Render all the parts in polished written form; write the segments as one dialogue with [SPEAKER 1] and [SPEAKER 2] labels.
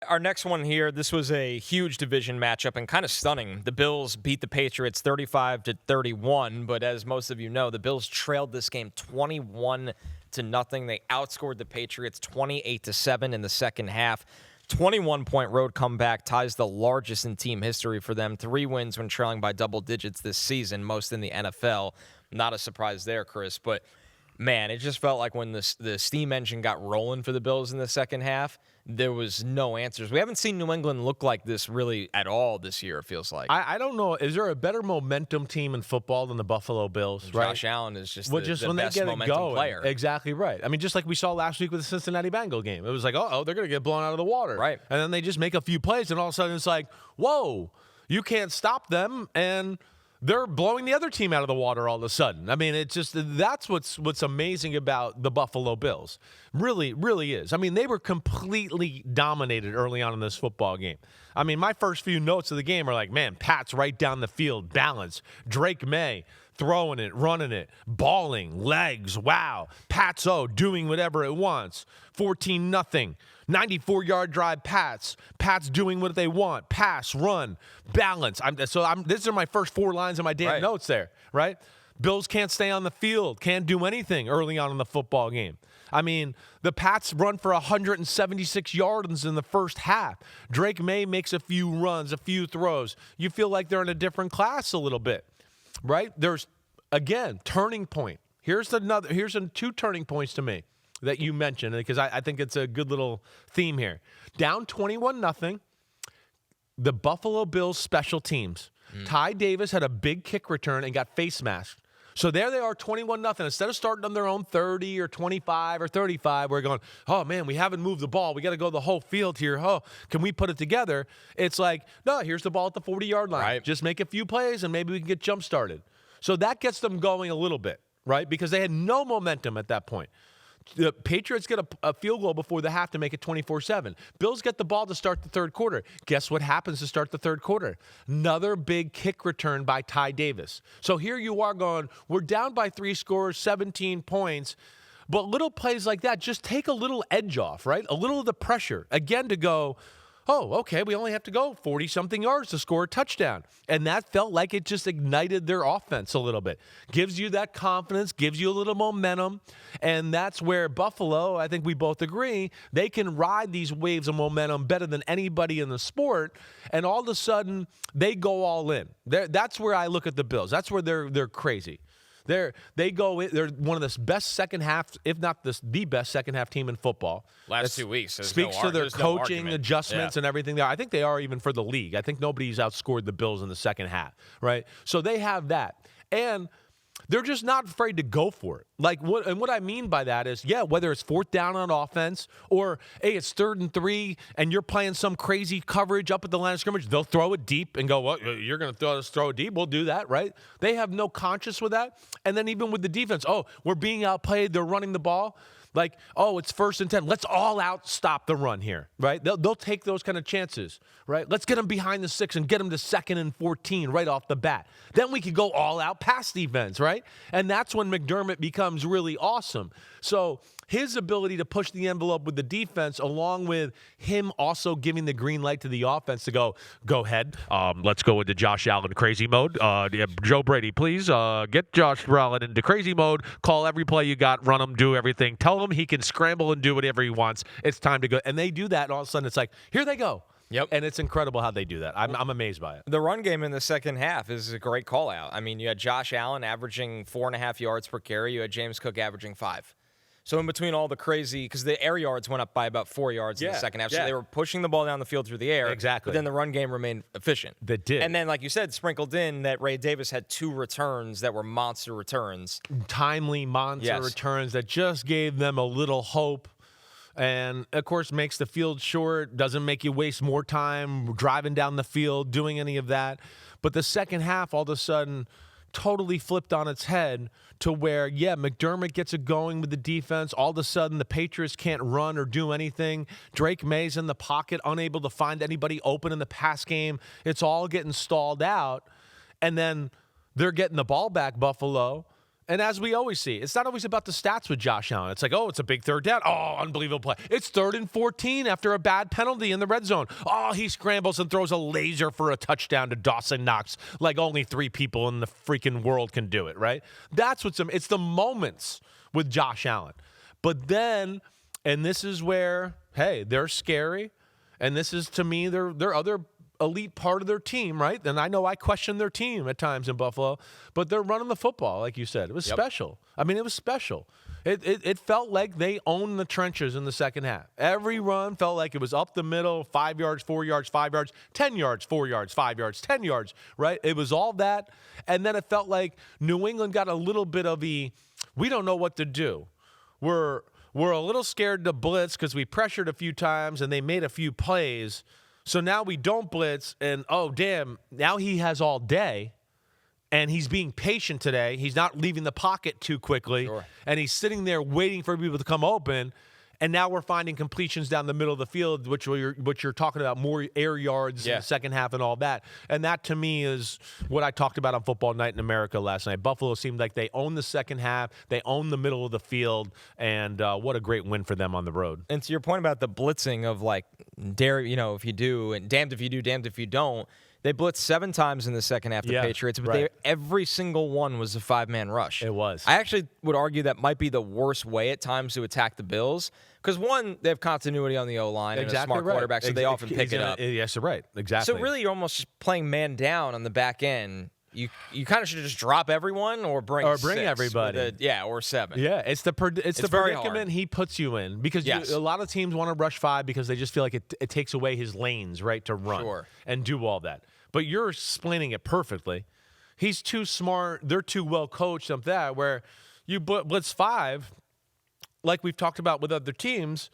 [SPEAKER 1] Our next one here, this was a huge division matchup and kind of stunning. The Bills beat the Patriots 35-31, but as most of you know, the Bills trailed this game 21-0. They outscored the Patriots 28-7 in the second half. 21-point road comeback ties the largest in team history for them. 3 wins when trailing by double digits this season, most in the NFL. Not a surprise there, Chris, but man, it just felt like when the steam engine got rolling for the Bills in the second half, there was no answers. We haven't seen New England look like this really at all this year, it feels like.
[SPEAKER 2] I don't know. Is there a better momentum team in football than the Buffalo Bills? Right?
[SPEAKER 1] Josh Allen is just
[SPEAKER 2] when
[SPEAKER 1] the
[SPEAKER 2] they
[SPEAKER 1] best
[SPEAKER 2] get
[SPEAKER 1] momentum
[SPEAKER 2] it going.
[SPEAKER 1] player.
[SPEAKER 2] Exactly right. I mean, just like we saw last week with the Cincinnati Bengal game. It was like, oh, they're going to get blown out of the water.
[SPEAKER 1] Right.
[SPEAKER 2] And then they just make a few plays, and all of a sudden it's like, whoa, you can't stop them, and they're blowing the other team out of the water all of a sudden. I mean, it's just that's what's amazing about the Buffalo Bills. Really, really is. I mean, they were completely dominated early on in this football game. I mean, my first few notes of the game are like, man, Pat's right down the field, balance. Drake May throwing it, running it, balling, legs, wow. Pat's doing whatever it wants. 14-0. 94-yard drive, Pats doing what they want. Pass, run, balance. These are my first 4 lines of my damn notes there, right? Bills can't stay on the field, can't do anything early on in the football game. I mean, the Pats run for 176 yards in the first half. Drake May makes a few runs, a few throws. You feel like they're in a different class a little bit, right? There's, again, turning point. Here's 2 turning points to me that you mentioned, because I think it's a good little theme here. Down 21-0, the Buffalo Bills special teams. Ty Davis had a big kick return and got face masked. So there they are, 21-0. Instead of starting on their own 30 or 25 or 35, we're going, oh, man, we haven't moved the ball. We got to go the whole field here. Oh, can we put it together? It's like, no, here's the ball at the 40-yard line.
[SPEAKER 1] Right.
[SPEAKER 2] Just make a few plays, and maybe we can get jump-started. So that gets them going a little bit, right? Because they had no momentum at that point. The Patriots get a field goal before the half to make it 24-7. Bills get the ball to start the third quarter. Guess what happens to start the third quarter? Another big kick return by Ty Davis. So here you are going, we're down by 3 scores, 17 points. But little plays like that just take a little edge off, right? A little of the pressure. Again, to go, oh, okay, we only have to go 40-something yards to score a touchdown. And that felt like it just ignited their offense a little bit. Gives you that confidence, gives you a little momentum. And that's where Buffalo, I think we both agree, they can ride these waves of momentum better than anybody in the sport. And all of a sudden, they go all in. That's where I look at the Bills. That's where they're crazy. They're one of the best second half, if not the best second half team in football.
[SPEAKER 1] Last 2 weeks.
[SPEAKER 2] Speaks to their coaching adjustments and everything there. I think they are even for the league. I think nobody's outscored the Bills in the second half, right? So they have that. And they're just not afraid to go for it. What I mean by that is, whether it's 4th down on offense or, hey, it's 3rd and 3 and you're playing some crazy coverage up at the line of scrimmage, they'll throw it deep and go, well, you're going to throw it deep? We'll do that, right? They have no conscience with that. And then even with the defense, we're being outplayed. They're running the ball. Like, it's 1st and 10. Let's all out stop the run here, right? They'll take those kind of chances, right? Let's get them behind the 6 and get them to 2nd and 14 right off the bat. Then we could go all out pass defense, right? And that's when McDermott becomes really awesome. So his ability to push the envelope with the defense, along with him also giving the green light to the offense to go ahead. Let's go into Josh Allen crazy mode. Joe Brady, please get Josh Allen into crazy mode. Call every play you got, run him, do everything. Tell him he can scramble and do whatever he wants. It's time to go. And they do that, and all of a sudden it's like, here they go.
[SPEAKER 1] Yep.
[SPEAKER 2] And it's incredible how they do that. I'm amazed by it.
[SPEAKER 1] The run game in the second half is a great call out. I mean, you had Josh Allen averaging 4.5 yards per carry. You had James Cook averaging 5. So in between all the crazy, because the air yards went up by about 4 yards in the second half. So they were pushing the ball down the field through the air.
[SPEAKER 2] Exactly.
[SPEAKER 1] But then the run game remained efficient.
[SPEAKER 2] They did.
[SPEAKER 1] And then, like you said, sprinkled in that Ray Davis had 2 returns that were monster returns.
[SPEAKER 2] Timely monster returns that just gave them a little hope. And, of course, makes the field short, doesn't make you waste more time driving down the field, doing any of that. But the second half, all of a sudden, totally flipped on its head to where, McDermott gets it going with the defense. All of a sudden, the Patriots can't run or do anything. Drake May's in the pocket, unable to find anybody open in the pass game. It's all getting stalled out. And then they're getting the ball back, Buffalo. And as we always see, it's not always about the stats with Josh Allen. It's like, oh, it's a big third down. Oh, unbelievable play. It's 3rd and 14 after a bad penalty in the red zone. Oh, he scrambles and throws a laser for a touchdown to Dawson Knox like only 3 people in the freaking world can do it, right? That's it's the moments with Josh Allen. But then, and this is where, hey, they're scary. And this is, to me, their other elite part of their team, right? And I know I question their team at times in Buffalo, but they're running the football, like you said. It was special. I mean, it was special. It felt like they owned the trenches in the second half. Every run felt like it was up the middle, 5 yards, 4 yards, 5 yards, 10 yards, 4 yards, 5 yards, 10 yards, right? It was all that. And then it felt like New England got a little bit of we don't know what to do. We're a little scared to blitz because we pressured a few times and they made a few plays. So now we don't blitz, and oh, damn, now he has all day, and he's being patient today. He's not leaving the pocket too quickly, and he's sitting there waiting for people to come open, and now we're finding completions down the middle of the field, which you're talking about, more air yards in the second half and all that. And that, to me, is what I talked about on Football Night in America last night. Buffalo seemed like they owned the second half. They owned the middle of the field, and what a great win for them on the road.
[SPEAKER 1] And to your point about the blitzing of, like, if you do, and damned if you do, damned if you don't, they blitzed 7 times in the second half, the Patriots, but every single one was a 5-man rush.
[SPEAKER 2] It was.
[SPEAKER 1] I actually would argue that might be the worst way at times to attack the Bills because, one, they have continuity on the O-line and a smart quarterback, so they often pick it up.
[SPEAKER 2] Yes, right. Exactly.
[SPEAKER 1] So really you're almost just playing man down on the back end. You kind of should just drop everyone or bring
[SPEAKER 2] everybody.
[SPEAKER 1] Or 7.
[SPEAKER 2] Yeah, it's the predicament
[SPEAKER 1] hard.
[SPEAKER 2] He puts you in because a lot of teams want to rush 5 because they just feel like it takes away his lanes, right, to run and do all that. But you're explaining it perfectly. He's too smart. They're too well coached of that where you blitz 5, like we've talked about with other teams.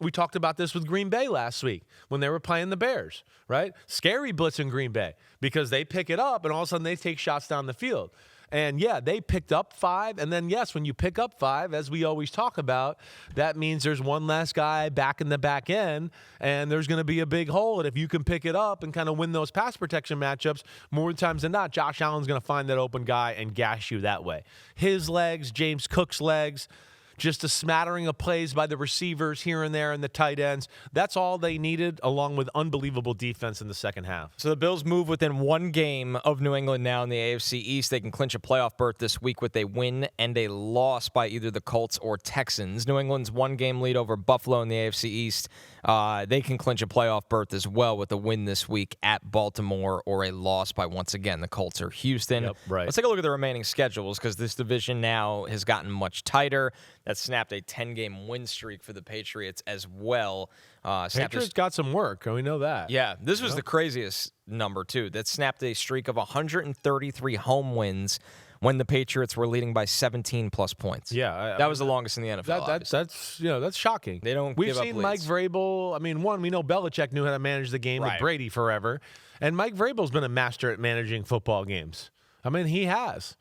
[SPEAKER 2] We talked about this with Green Bay last week when they were playing the Bears, right? Scary blitz in Green Bay because they pick it up and all of a sudden they take shots down the field. And, they picked up 5. And then, yes, when you pick up 5, as we always talk about, that means there's one less guy back in the back end and there's going to be a big hole. And if you can pick it up and kind of win those pass protection matchups, more times than not, Josh Allen's going to find that open guy and gash you that way. His legs, James Cook's legs, just a smattering of plays by the receivers here and there and the tight ends. That's all they needed, along with unbelievable defense in the second half.
[SPEAKER 1] So the Bills move within 1 game of New England now in the AFC East. They can clinch a playoff berth this week with a win and a loss by either the Colts or Texans. New England's 1-game lead over Buffalo in the AFC East. They can clinch a playoff berth as well with a win this week at Baltimore or a loss by, once again, the Colts or Houston. Let's take a look at the remaining schedules because this division now has gotten much tighter. That snapped a 10-game win streak for the Patriots as well.
[SPEAKER 2] Patriots got some work, and we know that.
[SPEAKER 1] Yeah, this was the craziest number, too. That snapped a streak of 133 home wins when the Patriots were leading by 17-plus points.
[SPEAKER 2] Yeah.
[SPEAKER 1] That was the longest in the NFL.
[SPEAKER 2] That's shocking.
[SPEAKER 1] They don't
[SPEAKER 2] We've
[SPEAKER 1] give up
[SPEAKER 2] seen
[SPEAKER 1] leads.
[SPEAKER 2] Mike Vrabel. I mean, we know Belichick knew how to manage the game with Brady forever. And Mike Vrabel's been a master at managing football games. I mean, he has.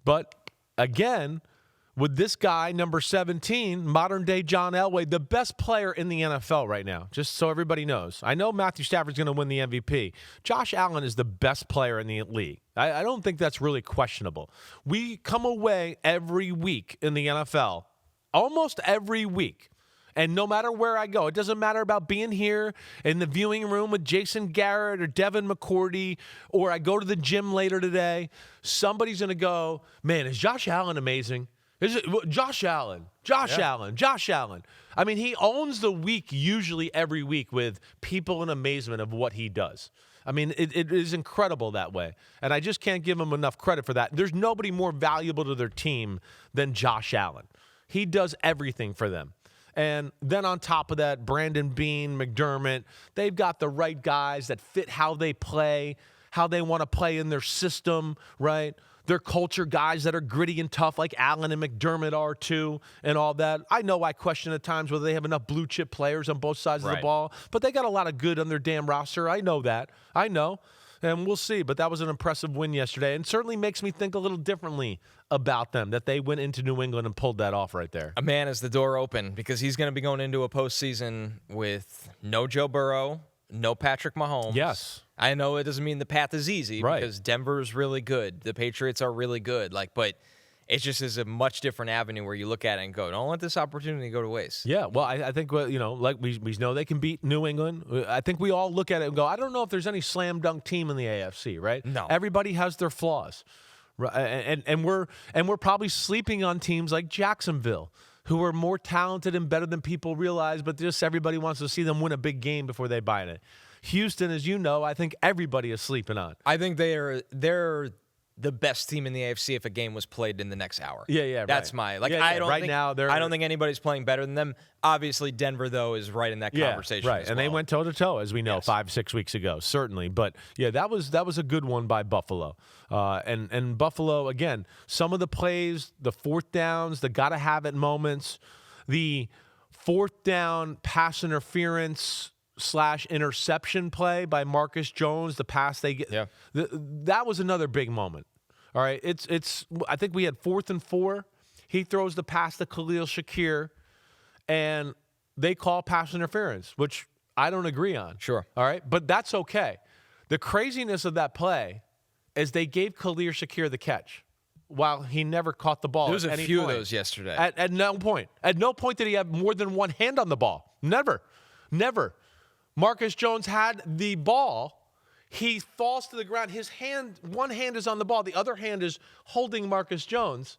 [SPEAKER 2] But, again, with this guy, number 17, modern-day John Elway, the best player in the NFL right now, just so everybody knows. I know Matthew Stafford's going to win the MVP. Josh Allen is the best player in the league. I don't think that's really questionable. We come away every week in the NFL, almost every week, and no matter where I go, it doesn't matter about being here in the viewing room with Jason Garrett or Devin McCourty, or I go to the gym later today, somebody's going to go, man, is Josh Allen amazing? Is it Josh Allen? Josh Allen. I mean, he owns the week usually every week with people in amazement of what he does. I mean, it is incredible that way. And I just can't give him enough credit for that. There's nobody more valuable to their team than Josh Allen. He does everything for them. And then on top of that, Brandon Beane, McDermott, they've got the right guys that fit how they play, how they want to play in their system, right? They're culture guys that are gritty and tough like Allen and McDermott are too and all that. I know I question at times whether they have enough blue chip players on both sides of the ball, but they got a lot of good on their damn roster. I know that. I know. And we'll see. But that was an impressive win yesterday and certainly makes me think a little differently about them, that they went into New England and pulled that off right there.
[SPEAKER 1] A man is the door open because he's going to be going into a postseason with no Joe Burrow, no Patrick Mahomes.
[SPEAKER 2] Yes.
[SPEAKER 1] I know it doesn't mean the path is easy
[SPEAKER 2] right.
[SPEAKER 1] because Denver's really good. The Patriots are really good. But it just is a much different avenue where you look at it and go, don't let this opportunity go to waste.
[SPEAKER 2] Yeah, well, I think, like we know they can beat New England. I think we all look at it and go, I don't know if there's any slam dunk team in the AFC, right?
[SPEAKER 1] No.
[SPEAKER 2] Everybody has their flaws. And we're probably sleeping on teams like Jacksonville, who are more talented and better than people realize, but just everybody wants to see them win a big game before they buy it. Houston, as you know, I think everybody is sleeping on.
[SPEAKER 1] I think they're the best team in the AFC if a game was played in the next hour.
[SPEAKER 2] Yeah,
[SPEAKER 1] That's
[SPEAKER 2] right.
[SPEAKER 1] I don't
[SPEAKER 2] right
[SPEAKER 1] think,
[SPEAKER 2] now
[SPEAKER 1] I don't think anybody's playing better than them. Obviously, Denver though is right in that conversation.
[SPEAKER 2] Right,
[SPEAKER 1] as
[SPEAKER 2] and
[SPEAKER 1] well.
[SPEAKER 2] they went toe to toe, as we know, 5-6 weeks ago, certainly. But yeah, that was a good one by Buffalo. And Buffalo again, some of the plays, the fourth downs, the gotta have it moments, the fourth down pass interference / interception play by Marcus Jones, the pass they get.
[SPEAKER 1] Yeah.
[SPEAKER 2] That was another big moment. All right. I think we had 4th and 4. He throws the pass to Khalil Shakir, and they call pass interference, which I don't agree on.
[SPEAKER 1] Sure.
[SPEAKER 2] All right. But that's okay. The craziness of that play is they gave Khalil Shakir the catch while he never caught the ball.
[SPEAKER 1] There was
[SPEAKER 2] at
[SPEAKER 1] a
[SPEAKER 2] any
[SPEAKER 1] few
[SPEAKER 2] point.
[SPEAKER 1] of those yesterday.
[SPEAKER 2] At no point. At no point did he have more than one hand on the ball. Never. Marcus Jones had the ball. He falls to the ground. One hand is on the ball. The other hand is holding Marcus Jones.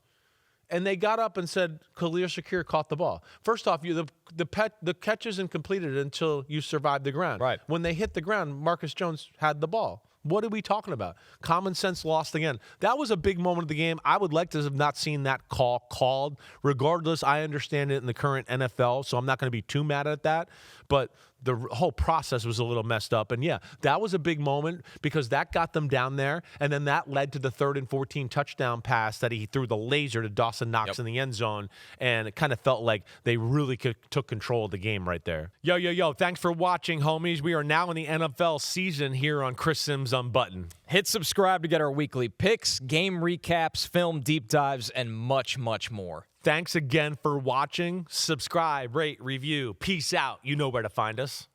[SPEAKER 2] And they got up and said, Khalil Shakir caught the ball. First off, the catch isn't completed until you survive the ground.
[SPEAKER 1] Right.
[SPEAKER 2] When they hit the ground, Marcus Jones had the ball. What are we talking about? Common sense lost again. That was a big moment of the game. I would like to have not seen that call called. Regardless, I understand it in the current NFL, so I'm not going to be too mad at that. But the whole process was a little messed up. And, yeah, that was a big moment because that got them down there, and then that led to the 3rd and 14 touchdown pass that he threw the laser to Dawson Knox in the end zone, and it kind of felt like they really took control of the game right there. Yo, thanks for watching, homies. We are now in the NFL season here on Chris Simms Unbuttoned.
[SPEAKER 1] Hit subscribe to get our weekly picks, game recaps, film deep dives, and much, much more.
[SPEAKER 2] Thanks again for watching. Subscribe, rate, review. Peace out. You know where to find us.